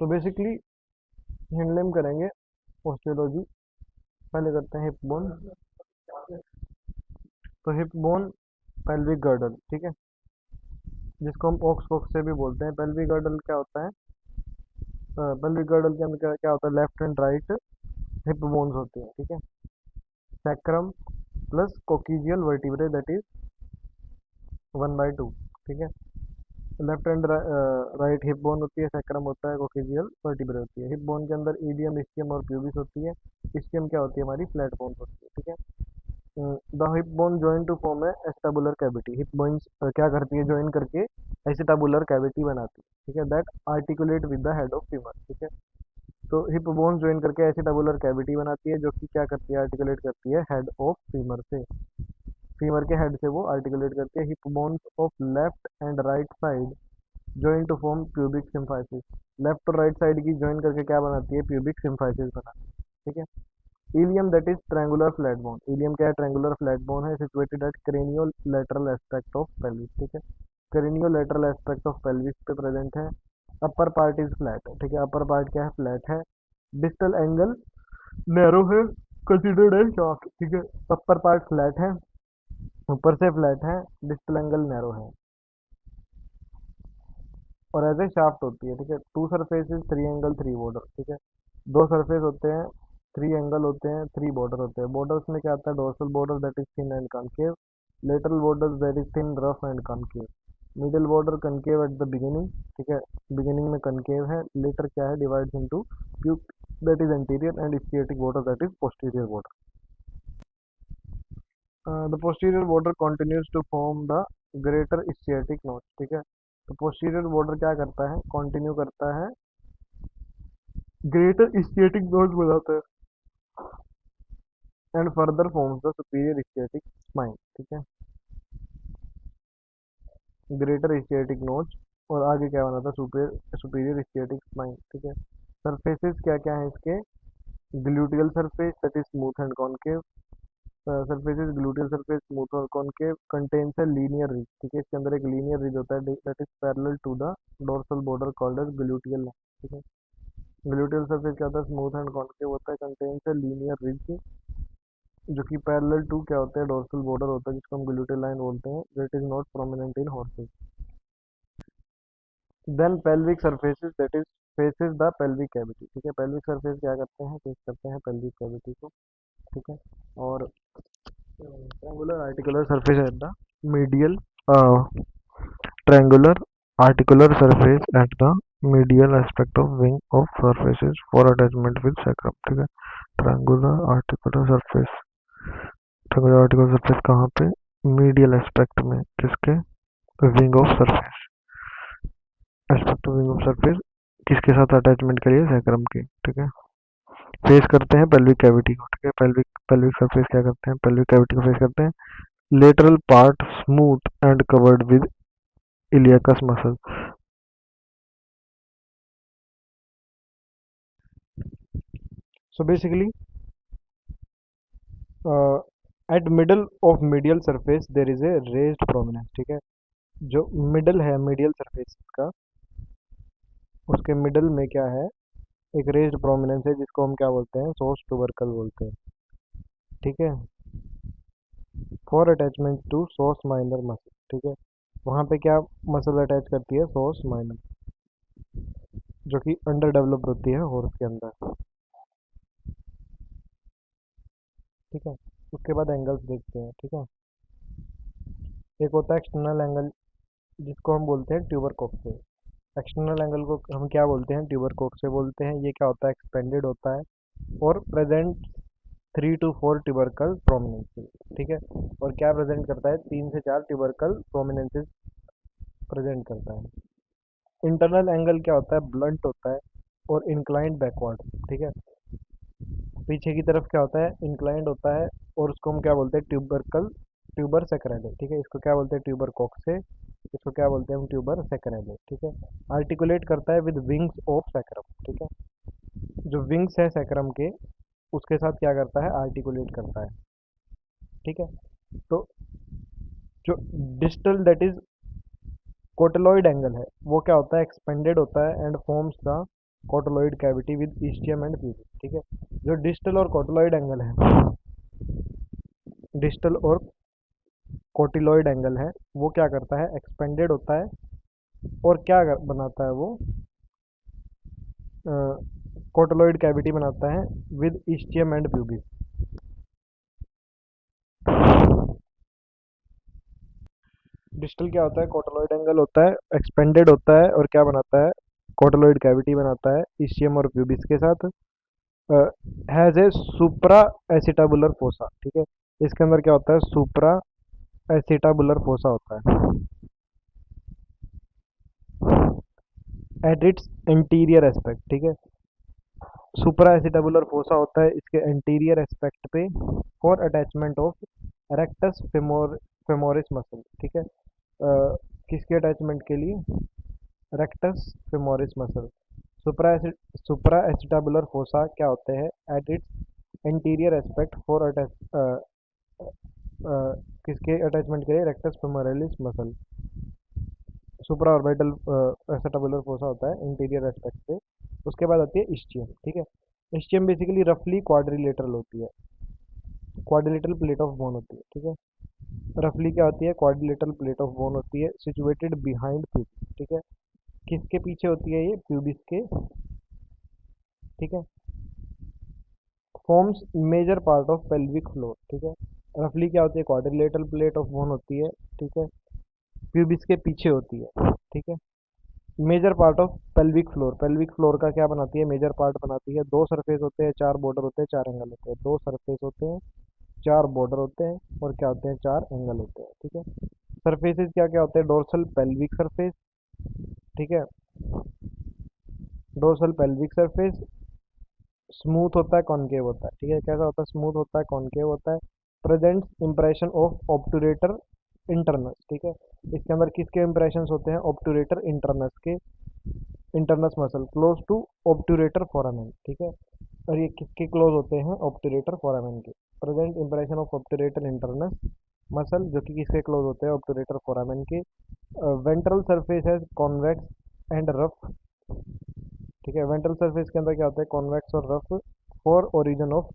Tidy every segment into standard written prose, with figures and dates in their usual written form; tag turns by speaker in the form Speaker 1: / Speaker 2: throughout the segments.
Speaker 1: तो बेसिकली हिंडलिम करेंगे ओस्टियोलॉजी। पहले करते हैं हिप बोन। तो हिप बोन पेल्विक गर्डल, ठीक है, जिसको हम ओक्स फोक्स से भी बोलते हैं। पेल्विक गर्डल क्या होता है? पेल्विक गर्डल के अंदर क्या क्या होता है? Left and right hip bones होती हैं, ठीक है। Sacrum plus coccygeal vertebrae, that is 1/2, ठीक है। Left and right hip bone होती है, सैक्रम होता है, कोकिजियल वर्टिब्रे होती है। हिप बोन के अंदर ईडियम, इस्कियम और प्यूबिस होती है। इस्कियम क्या होती है? हमारी फ्लैट बोन होती है, ठीक है। The hip bone join to form है एस्टाबुलर कैविटी। हिप बोन्स क्या करती है? ज्वाइन करके एसिटाबुलर कैविटी बनाती है, ठीक है, that articulate with the head of femur, ठीक है। तो हिप बोन ज्वाइन करके एसिटाबुलर कैविटी बनाती है, जो कि क्या करती है? आर्टिकुलेट करती है हेड ऑफ फीमर से। फीमर के हेड से वो आर्टिकुलेट करती है। Hip bones of left and right side join to form pubic symphysis. Left और राइट साइड की ज्वाइन करके क्या बनाती है? प्यूबिक सिम्फाइसिस बनाती है, ठीक है। Ilium that is triangular flat bone. Ilium क्या है? ट्रायंगुलर फ्लैट बोन है, situated at cranio lateral aspect of pelvis, ठीक है। Cranio lateral aspect of pelvis पे प्रेजेंट है। अपर पार्ट इज फ्लैट, ठीक है। अपर पार्ट क्या है? फ्लैट है। डिस्टल एंगल नैरो है, कंसिडर्ड है शाफ्ट, ठीक है। अपर पार्ट फ्लैट है, ऊपर से फ्लैट है, डिस्टल एंगल नैरो है और एज ए शाफ्ट होती है, ठीक है। Two surface is three angle three border, ठीक है। दो सरफेस होते हैं, थ्री एंगल होते हैं, थ्री बॉर्डर होते हैं। बॉर्डर्स में क्या आता है? Dorsal border that is thin and concave, lateral border that is thin rough and concave, middle border concave at the beginning, ठीक है। बिगिनिंग में कॉनकेव है, लेटर क्या है? Divides into two that is anterior and sciatic border that is posterior border. The posterior border continues to form the greater sciatic notch, ठीक है। तो posterior border क्या करता है? कंटिन्यू करता है, ग्रेटर स्कियाटिक नोच बनाता है and further forms the superior sciatic spine, ठीक है। ग्रेटर स्कियाटिक नोच और आगे क्या बनाता है? सुपीरियर सुपीरियर स्कियाटिक स्पाइन, ठीक है। सरफेसेस क्या क्या है इसके? Gluteal surface that is smooth and concave. Surfaces gluteal surface smooth और कॉनकेव, कंटेन्स है लीनियर रिज, ठीक है। इसके अंदर एक लीनियर रिज होता है that is parallel to the dorsal border called as gluteal, ठीक है। ग्लूटियल सरफेस क्या होता है? स्मूथ एंड कॉनकेव होता है, कंटेन्स है लीनियर रिज, जो कि पैरेलल टू क्या होता है? डोर्सल बॉर्डर होता है, जिसको हम ग्लूटेल लाइन बोलते हैं, that is not prominent in horses. Then pelvic surfaces that is faces the pelvic cavity, ठीक है। पेल्विक सरफेस क्या करते हैं? फेस करते हैं पेल्विक कैविटी को, ठीक है। और triangular articular surface at the medial, triangular articular surface at the medial aspect of wing of surfaces for attachment with sacrum, ठीक है। triangular articular surface, triangular articular surface कहाँ पे? मीडियल एस्पेक्ट में, किसके? Wing of surface, aspect of wing of surface, किसके साथ attachment करिए? Sacrum के, ठीक है। फेस करते हैं पेल्विक कैविटी को, ठीक है। पेल्विक पेल्विक सरफेस क्या करते हैं? पेल्विक कैविटी को फेस करते हैं। Lateral part smooth and covered with iliacus muscle. So basically at middle of medial surface there is a raised prominence, ठीक है। जो मिडल है मीडियल सरफेस का, उसके मिडल में क्या है? एक रेज्ड प्रोमिनेंस है, जिसको हम क्या बोलते हैं? सोर्स ट्यूबरकल बोलते हैं, ठीक है। फॉर अटैचमेंट टू सोर्स माइनर मसल, ठीक है। वहाँ पे क्या मसल अटैच करती है? सोर्स माइनर, जो कि अंडर डेवलप्ड होती है हॉर्स के अंदर, ठीक है। उसके बाद एंगल्स देखते हैं, ठीक है। एक होता है एक्सटर्नल एंगल, जिसको हम बोलते हैं ट्यूबर कोक्स। एक्सटर्नल एंगल को हम क्या बोलते हैं? ट्यूबर कोक से बोलते हैं। ये क्या होता है? एक्सपेंडेड होता है और प्रेजेंट 3 to 4 ट्यूबरकल प्रोमिनेंसेस, ठीक है। और क्या प्रेजेंट करता है? 3 से 4 ट्यूबरकल प्रोमिनेंसेस प्रेजेंट करता है। इंटरनल एंगल क्या होता है? ब्लंट होता है और इंक्लाइंड बैकवर्ड, ठीक है। पीछे की तरफ क्या होता है? इंक्लाइंड होता है और उसको हम क्या बोलते हैं? ट्यूबरकल, ट्यूबर सेक्रेले, ठीक है। इसको क्या बोलते हैं? ट्यूबर कॉक से। इसको क्या बोलते हैं हम? ट्यूबर सेक्रेले, ठीक है। आर्टिकुलेट करता है विद विंग्स ऑफ सैक्रम, ठीक है। जो विंग्स है सैक्रम के, उसके साथ क्या करता है? आर्टिकुलेट करता है, ठीक है। तो जो distal that is cotyloid angle है, वो क्या होता है? एक्सपेंडेड होता है and forms the cotyloid cavity with ischium and pubis, ठीक है। जो डिस्टल और कोटोलॉइड एंगल है, डिस्टल और कोटिलॉइड एंगल है, वो क्या करता है, एक्सपेंडेड होता है और क्या बनाता है वो, कोटोलॉइड कैविटी बनाता है with ischium and pubis. Distal क्या होता है, कोटोलॉइड एंगल होता है, एक्सपेंडेड होता है और क्या बनाता है, कोटोलॉइड कैविटी बनाता है इस्टियम और प्यूबिस के साथ। Has a supra acetabular fossa, ठीक है। इसके अंदर क्या होता है, सुप्रा एसिटाबुलर फोसा होता है एट इट्स एंटीरियर एस्पेक्ट, ठीक है। सुप्रा एसिटाबुलर फोसा होता है इसके एंटीरियर एस्पेक्ट पे for attachment of rectus femoris muscle, ठीक है। किसके अटैचमेंट के लिए, रेक्टस फेमोरिस मसल। सुप्रा एसिटाबुलर फोसा क्या होते हैं, at its anterior aspect for attach, किसके अटैचमेंट के लिए, रेक्टस फेमोरलिस मसल। सुप्रा ऑर्बिटल एसिटाबुलर फोसा होता है इंटीरियर एस्पेक्ट पे। उसके बाद आती है इस्चियम, ठीक है। इस्चियम बेसिकली रफली क्वाड्रिलेटरल होती है, क्वाड्रिलेटरल प्लेट ऑफ बोन होती है, ठीक है। रफली क्या होती है, क्वाड्रिलेटरल प्लेट ऑफ बोन होती है, सिचुएटेड बिहाइंड प्यूबिस, ठीक है। किसके पीछे होती है ये, प्यूबिस के, ठीक है। Forms major part of pelvic floor, ठीक है। रफली क्या होती है, क्वाड्रिलेटरल प्लेट ऑफ बोन होती है, ठीक है, प्यूबिस के पीछे होती है, ठीक है। Major part of pelvic floor, pelvic floor का क्या बनाती है, मेजर पार्ट बनाती है। दो सरफेस होते हैं, चार बॉर्डर होते हैं, चार एंगल होते हैं। दो सरफेस होते हैं, चार बॉर्डर होते हैं और क्या होते हैं, चार एंगल होते हैं, ठीक है। सरफेसेस क्या क्या होते हैं, डोर्सल पेल्विक सरफेस, ठीक है। डोर्सल पेल्विक सरफेस स्मूथ होता है, कॉनकेव होता है, ठीक है। कैसा होता है, स्मूथ होता है, कॉनकेव होता है। Presents impression of obturator internus, ठीक है। इसके अंदर किसके इंप्रेशन होते हैं, ऑब्टूरेटर इंटरनस के, internus muscle close to obturator foramen, ठीक है। और ये किसके क्लोज होते हैं, ऑब्टूरेटर फोरामेन के। Present impression of obturator internus muscle, जो कि किसके क्लोज होते हैं, ऑब्टूरेटर फोरामेन के। वेंट्रल सरफेस है कॉन्वेक्स एंड रफ, ठीक है। वेंट्रल सरफेस के अंदर क्या होता है, कॉन्वेक्स और rough for origin of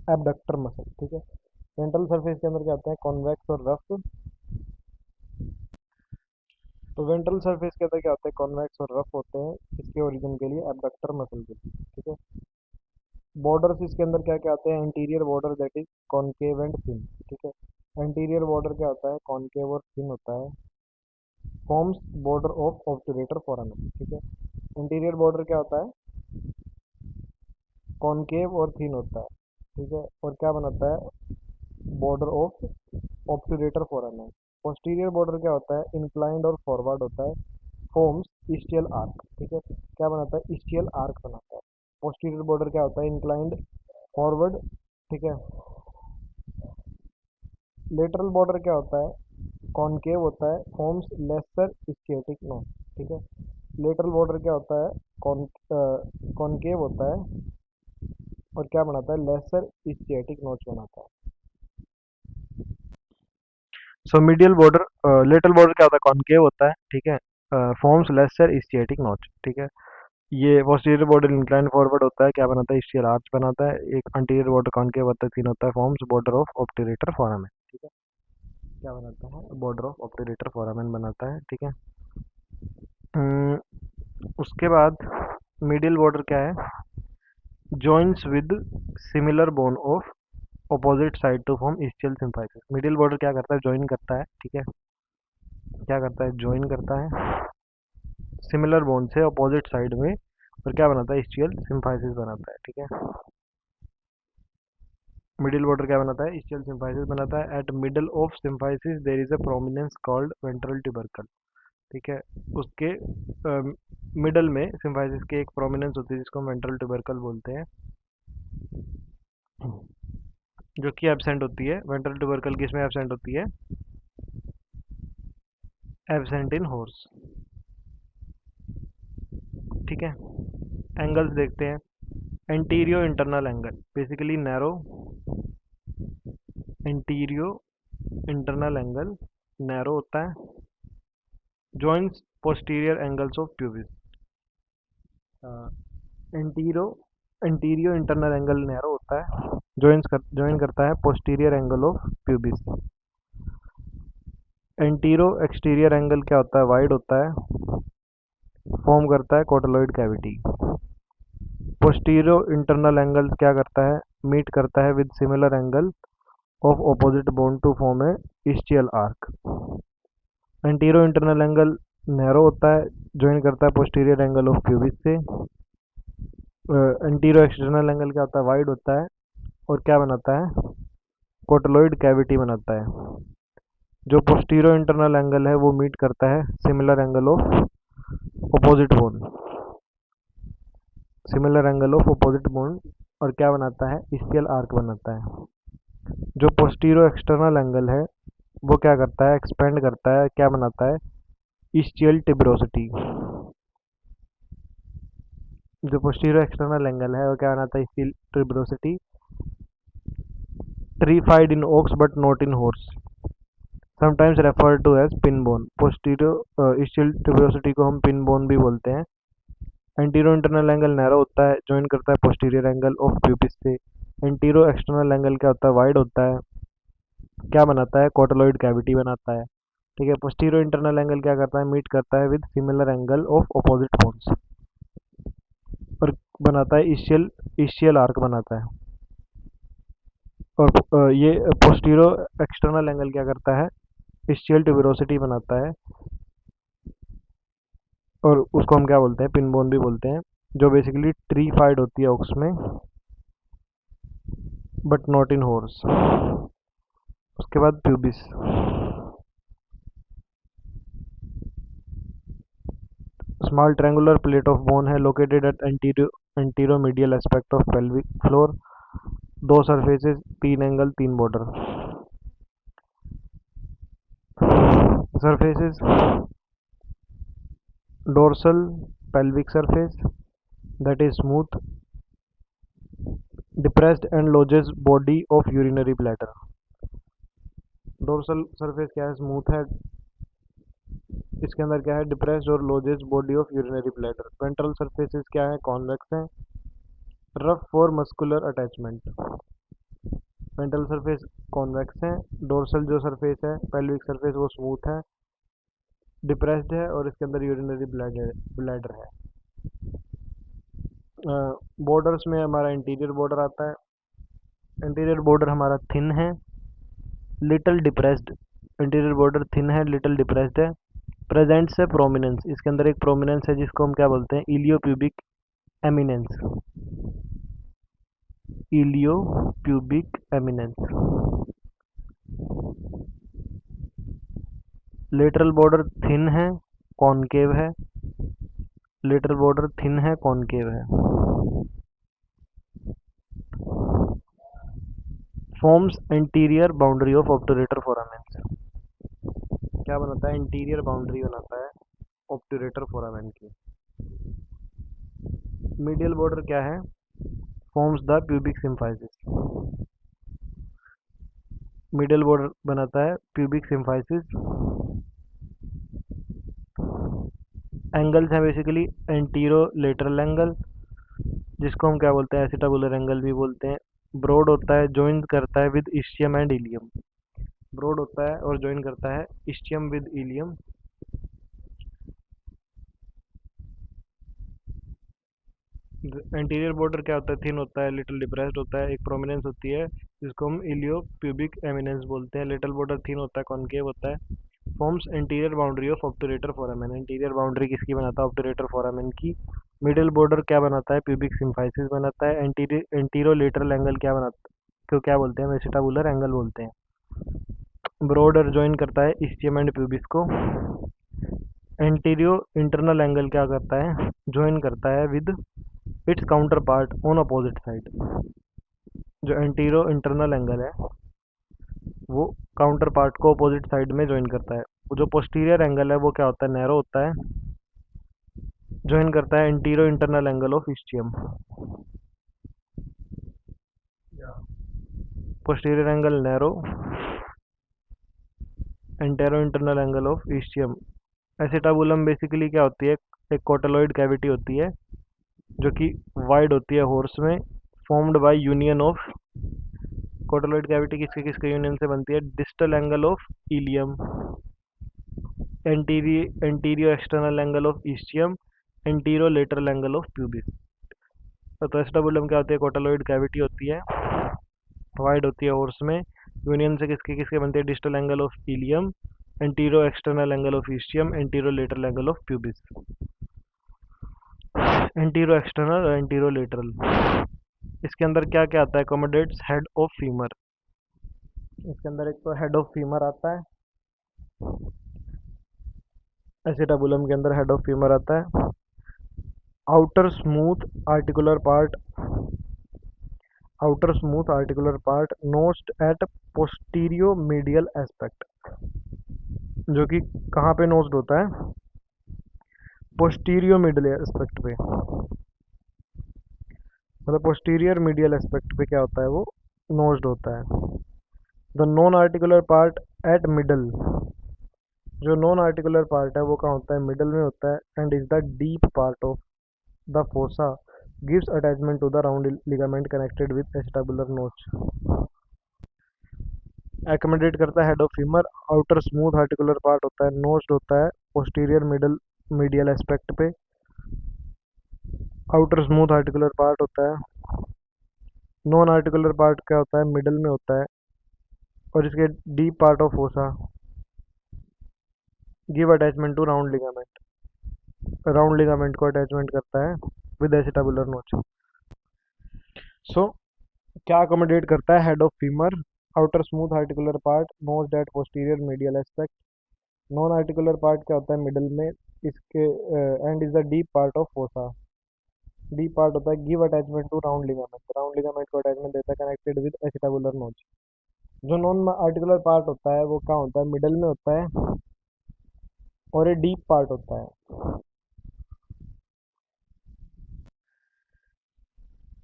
Speaker 1: abductor muscle, ठीक है। वेंट्रल सरफेस के अंदर क्या होता है, कॉन्वेक्स और रफ। तो वेंट्रल सरफेस के अंदर क्या होता है, कॉन्वेक्स और रफ होते हैं, इसके ओरिजिन के लिए, एबडक्टर मसल के लिए, ठीक है। बॉर्डर्स इसके अंदर क्या क्या आते हैं, anterior border that is concave and thin, ठीक है। एंटीरियर बॉर्डर क्या होता है, कॉनकेव और थिन होता है, forms border of obturator foramen, ठीक है। इंटीरियर बॉर्डर क्या होता है, कॉनकेव और थिन होता है, ठीक है। और क्या बनाता है, border of obturator foramen. Posterior border क्या होता है, इंक्लाइंड और फॉरवर्ड होता है, फॉर्म्स इस्टियल आर्क, ठीक है। क्या बनाता है, इस्टियल आर्क बनाता है। पोस्टीरियर बॉर्डर क्या होता है, इंक्लाइंड फॉरवर्ड, ठीक है। लेटरल बॉर्डर क्या होता है, कॉनकेव होता है, फॉर्म्स लेसर स्केटिक नोच, ठीक है। लेटरल बॉर्डर क्या होता है, कॉनकेव होता है और क्या बनाता है, लेसर स्केटिक नोच बनाता है। सो मीडियल बॉर्डर, लेटरल बॉर्डर क्या होता है, कॉनकेव होता है, ठीक है, फॉर्म्स लेसर स्केटिक नोच, ठीक है। ये पोस्टीरियर बॉर्डर इंक्लाइन फॉरवर्ड होता है, क्या बनाता है, स्टील आर्च बनाता है। एक अंटीरियर बॉर्डर कॉनकेव होता है, तीन होता है, forms border of obturator foramen, ठीक है। क्या बनाता है, बॉर्डर ऑफ ऑब्टूरेटर फोरामेन बनाता है, ठीक है। उसके बाद मिडिल बॉर्डर क्या है, joins with similar bone of opposite side to form ischial symphysis। Middle border क्या करता है, ज्वाइन करता है, ठीक है। क्या करता है, ज्वाइन करता है सिमिलर बोन से अपोजिट साइड में और क्या बनाता है, ischial symphysis बनाता है, ठीक है। मिडिल बॉर्डर क्या बनाता है, ischial symphysis बनाता है। At middle of symphysis there is a prominence called ventral tubercle, ठीक है। उसके मिडल में सिम्फाइसिस के एक प्रोमिनेंस होती है जिसको हम वेंट्रल ट्यूबरकल बोलते हैं, जो कि एब्सेंट होती है। वेंट्रल ट्यूबरकल किस में एब्सेंट होती है, एब्सेंट इन हॉर्स, ठीक है। एंगल्स देखते हैं, anterior internal angle basically narrow, anterior internal angle narrow होता है। Joints posterior angles of pubis, antero anterior internal angle narrow होता है, ज्वाइन करता है posterior angle of pubis. Antero exterior angle क्या होता है, वाइड होता है, फॉर्म करता है cotyloid cavity. Posterior internal angle क्या करता है, मीट करता है with similar angle of opposite bone to form a ischial arch. Antero internal angle narrow होता है, ज्वाइन करता है पोस्टीरियर एंगल ऑफ प्यूबिस से। एंटीरो एक्सटर्नल एंगल क्या होता है, वाइड होता है और क्या बनाता है, कोटलॉइड कैविटी बनाता है। जो पोस्टीरियो इंटरनल एंगल है वो मीट करता है similar angle of opposite bone, similar angle of opposite bone, और क्या बनाता है, इस्कियल आर्क बनाता है। जो पोस्टीरियो एक्सटर्नल एंगल है वो क्या करता है, एक्सपेंड करता है, क्या बनाता है, इस्चियल टिब्रोसिटी। जो पोस्टीरियो एक्सटर्नल एंगल है वो क्या बनाता है, ischial tuberosity. Trifid in ox but not in horse, sometimes referred to as pin bone. Posterior ischial tuberosity को हम पिन बोन भी बोलते हैं। एंटीरो इंटरनल एंगल नैरो होता है, ज्वाइन करता है पोस्टीरियर एंगल ऑफ प्यूबिस से। एंटीरो एक्सटर्नल एंगल क्या होता है, वाइड होता है, क्या बनाता है, कोटलॉइड कैविटी बनाता है। ठीक है, पोस्टीरियर इंटरनल एंगल क्या करता है, मीट करता है with similar angle of opposite bones और बनाता है इशियल इशियल आर्क बनाता है। और ये पोस्टीरियो एक्सटर्नल एंगल क्या करता है, इशियल ट्यूबरोसिटी बनाता है और उसको हम क्या बोलते हैं, पिन बोन भी बोलते हैं, जो बेसिकली ट्री फाइड होती है ऑक्स में बट नॉट इन हॉर्स। उसके बाद pubis. Small triangular plate of bone है located at anteromedial aspect of pelvic floor. दो सरफेसेस, तीन एंगल, तीन border. Surfaces, dorsal pelvic surface that is smooth, depressed and lodges body of urinary bladder। Dorsal surface क्या है, smooth है, इसके अंदर क्या है, डिप्रेस्ड और lodges body of urinary bladder. Ventral surfaces क्या है, कॉन्वेक्स है, rough for muscular attachment. Ventral surface convex है, डोर्सल जो सरफेस है पेल्विक सरफेस वो स्मूथ है, डिप्रेस्ड है और इसके अंदर यूरिनरी ब्लैडर ब्लैडर है। बॉर्डर्स में हमारा इंटीरियर बॉर्डर आता है, इंटीरियर बॉर्डर हमारा थिन है, little depressed. Interior border thin है, लिटिल डिप्रेस्ड है। प्रेजेंट से प्रोमिनेंस, इसके अंदर एक प्रोमिनेंस है जिसको हम क्या बोलते हैं, iliopubic eminence. Iliopubic eminence. Lateral border thin है, कॉनकेव है, लेटरल बॉर्डर थिन है, कॉनकेव है। Forms interior boundary of obturator foramens, क्या बनाता है, इंटीरियर बाउंड्री बनाता है ऑब्टुरेटर फोरामेन की। मीडियल बॉर्डर क्या है, forms the pubic symphysis. Middle border बनाता है प्यूबिक सिम्फाइसिस। एंगल्स हैं बेसिकली एंटीरो लेटरल एंगल, जिसको हम क्या बोलते हैं, एसिटाबुलर एंगल भी बोलते हैं। ब्रॉड होता है, ज्वाइन करता है with ischium and ilium. Broad होता है और ज्वाइन करता है ischium with ilium. Anterior border क्या होता है, थिन होता है, लिटिल डिप्रेस्ड होता है, एक प्रोमिनेंस होती है जिसको हम इलियो प्यूबिक एमिनेंस बोलते हैं। लिटिल बॉर्डर थिन होता है, कॉनकेव होता है। Forms interior boundary of obturator foramen, interior boundary किसकी बनाता है, ऑब्टुरेटर फोरामेन की। मिडिल बॉर्डर क्या बनाता है, प्यूबिक सिम्फाइसिस बनाता है। एंटीरो लेटरल एंगल क्या बनाता है, क्यों क्या बोलते हैं, वेसिटाबुलर एंगल बोलते हैं। ब्रॉडर ज्वाइन करता है इस्चियम एंड प्यूबिस को। एंटीरियो इंटरनल एंगल क्या करता है, ज्वाइन करता है with its counter part on opposite side. जो एंटीरो इंटरनल एंगल है वो काउंटर पार्ट को अपोजिट साइड में ज्वाइन करता है। वो जो पोस्टीरियर एंगल है वो क्या होता है, नैरो होता है, ज्वाइन करता है antero internal angle of ischium. Posterior angle narrow, antero internal angle of ischium. Acetabulum basically क्या होती है, एक कोटलॉइड कैविटी होती है जो कि वाइड होती है हॉर्स में, formed by union of, cotyloid cavity किसके किसके यूनियन से बनती है? Distal angle of ilium, anterior external angle of ischium, antero lateral angle of pubis. तो एस्टाबुलम क्या होती है? कोटोलॉइड कैविटी होती है, वाइड होती है हॉर्स में, यूनियन से किसके किसके बनती है? Distal angle of ilium, antero external angle of ischium, antero lateral angle of pubis. Antero external और एंटीरो लेटरल। इसके अंदर क्या क्या आता है? Accommodates head of femur. इसके अंदर एक तो हेड ऑफ फीमर आता है, एसिटाबुलम के अंदर हेड ऑफ फीमर आता है। Outer smooth articular part, outer smooth articular part nosed at posterior medial aspect, जो कि कहाँ पे नोस्ड होता है? पोस्टीरियो मीडियल एस्पेक्ट पे, मतलब पोस्टीरियर मीडियल एस्पेक्ट पे क्या होता है? वो नोस्ड होता है। The non articular part at middle, जो नॉन आर्टिकुलर पार्ट है वो कहाँ होता है? मिडल में होता है। And is the deep part of the fossa, gives attachment to the round ligament connected with acetabular notch. Accommodate करता है head of femur, outer smooth articular part होता है, नोस्ड होता है पोस्टीरियर मिडल मीडियल एस्पेक्ट पे, outer smooth articular part होता है। Non articular part क्या होता है? मिडल में होता है। और इसके deep part of fossa give attachment to round ligament, round ligament को अटैचमेंट करता है विद एसिटाबुलर नोच। सो क्या अकोमोडेट करता है head of femur? Outer smooth articular part nose date posterior medial aspect. Non articular part क्या होता है? मिडल में। इसके end is the deep part of fossa, deep part होता है। Give attachment to round ligament, round ligament को attachment देता है कनेक्टेड विद एसिटाबुलर नोच। जो नॉन आर्टिकुलर पार्ट होता है वो क्या होता है? मिडल में होता है और ये डीप पार्ट होता है।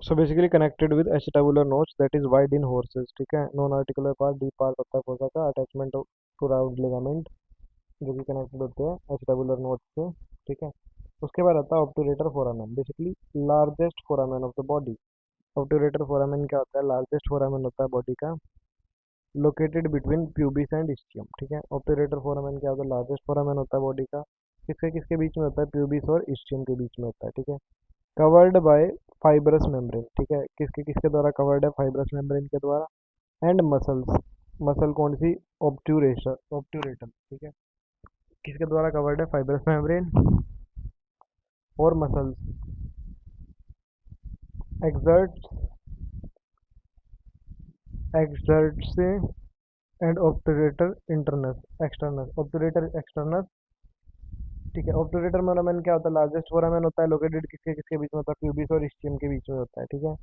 Speaker 1: So basically connected with acetabular notch that is wide in horses, ठीक है। Non articular part deep part होता है फोसा का, अटैचमेंट टू राउंड लिगामेंट, जो कि कनेक्टेड होते हैं एसिटाबुलर नोच से, ठीक है। उसके बाद आता है obturator foramen, basically largest foramen of the body. Obturator foramen क्या होता है? लार्जेस्ट फोरामेन होता है बॉडी का, located between pubis and ischium, ठीक है। ऑब्टूरेटर फोरामेन क्या होता है? लार्जेस्ट फोरामेन होता है बॉडी का, किसके किसके बीच में होता है? प्यूबिस और इस्चियम के बीच में होता है, ठीक है। कवर्ड बाय फाइब्रस मेम्ब्रेन, ठीक है। किसके किसके द्वारा कवर्ड है? फाइब्रस मेम्ब्रेन के द्वारा। एंड मसल्स, मसल कौन सी? ऑब्ट्यूरेशन, ऑब्ट्यूरेटर, ठीक है। किसके द्वारा कवर्ड है? फाइब्रस मेम्ब्रेन और मसल्स। एक्सर्ट, एक्सर्ट से एंड ऑब्टूरेटर इंटरनस, एक्सटर्नस, ऑब्टूरेटर एक्सटर्नस, ठीक है। ऑब्टूरेटर फोरामेन क्या होता है? लार्जेस्ट फोरामेन होता है, लोकेटेड किसके किसके बीच में होता है? प्यूबिस और इस्चियम के बीच में होता है, ठीक है।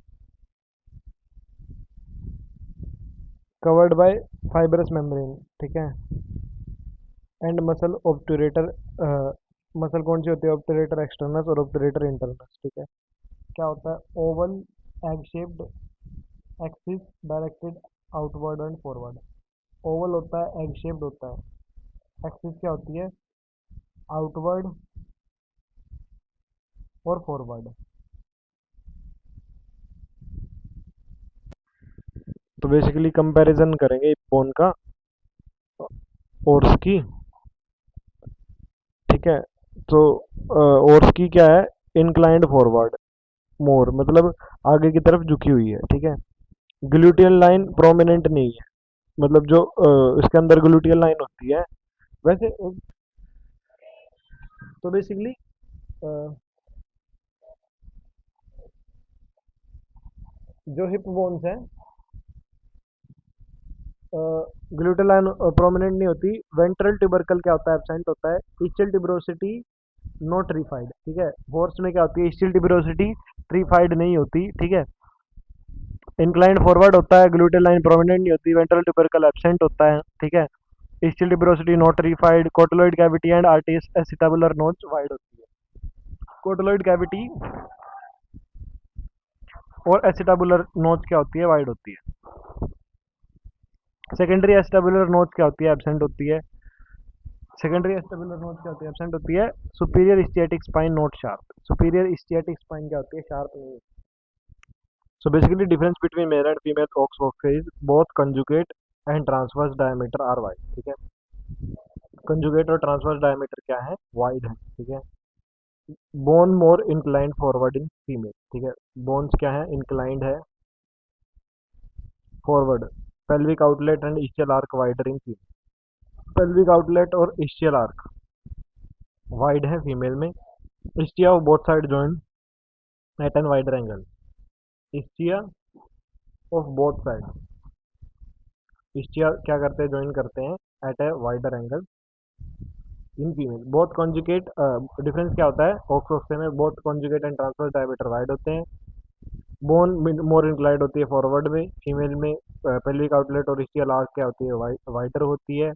Speaker 1: कवर्ड बाय फाइब्रस मेम्ब्रेन, ठीक है। एंड मसल ऑब्टूरेटर, मसल कौन सी होती है? ऑब्टूरेटर एक्सटर्नस और ऑब्टूरेटर इंटरनस, ठीक है। क्या होता है? Oval egg shaped, axis directed outward and forward. Oval होता है, एग शेप्ड होता है, एक्सिस क्या होती है? आउटवर्ड और फॉरवर्ड। तो बेसिकली कंपैरिजन करेंगे बोन का ओर्स की, ठीक है। तो ओर्स की क्या है? इंक्लाइंड फॉरवर्ड मोर, मतलब आगे की तरफ झुकी हुई है, ठीक है। ग्लूटियल लाइन प्रोमिनेंट नहीं है, मतलब जो इसके अंदर ग्लूटियल लाइन होती है वैसे। तो बेसिकली जो हिप बोन्स है, ग्लूटियल लाइन प्रोमिनेंट नहीं होती। वेंट्रल ट्यूबरकल क्या होता है? एब्सेंट होता है। इस्चियल ट्यूबरोसिटी नॉट ट्रीफाइड, ठीक है। हॉर्स में क्या होती है? इस्चियल ट्यूबरोसिटी ट्रीफाइड नहीं होती, ठीक है। इंक्लाइंड फॉरवर्ड होता है, ग्लूटियल लाइन प्रोमिनेंट नहीं होती, वेंट्रल ट्यूबरकल एब्सेंट होता है, ठीक है। Ischial tuberosity not trifid, cotyloid cavity and आर्टिस एसिटाबुलर नोच वाइड होती है। कोटोलॉइड कैविटी और एसिटाबुलर नोच क्या होती है? वाइड होती है। सेकेंडरी एसिटाबुलर नोच क्या होती है? एब्सेंट होती है। सेकेंडरी एस्टेबुलर नोट क्या होती है? एब्सेंट होती है। Superior sciatic spine not sharp. Superior sciatic spine क्या होती है? शार्प नहीं। So basically difference between male and female ox box is both conjugate and transverse diameter are wide। ठीक है, कंजुगेट और ट्रांसवर्स डायमीटर क्या है? वाइड है। ठीक है, bone more inclined forward in female. ठीक है, बोन्स क्या है? इंक्लाइंड है forward. Pelvic outlet and ischial arch wider in female. Pelvic outlet और ischial आर्क वाइड है फीमेल में। Ischia of both side joint at an wider angle. Ischia of both side, ischia क्या करते हैं? Join करते हैं at a wider angle in female. Both conjugate, difference क्या होता है? ऑक्सोक्से में both conjugate and transverse diameter wide होते हैं। बोन मोर इंक्लाइड होती है फॉरवर्ड में। फीमेल में पेल्विक आउटलेट और इस्टियल आर्क क्या होती है? वाइडर होती है।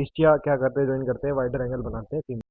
Speaker 1: इस्टिया क्या करते हैं? ज्वाइन करते हैं, वाइडर एंगल बनाते हैं फीमेल।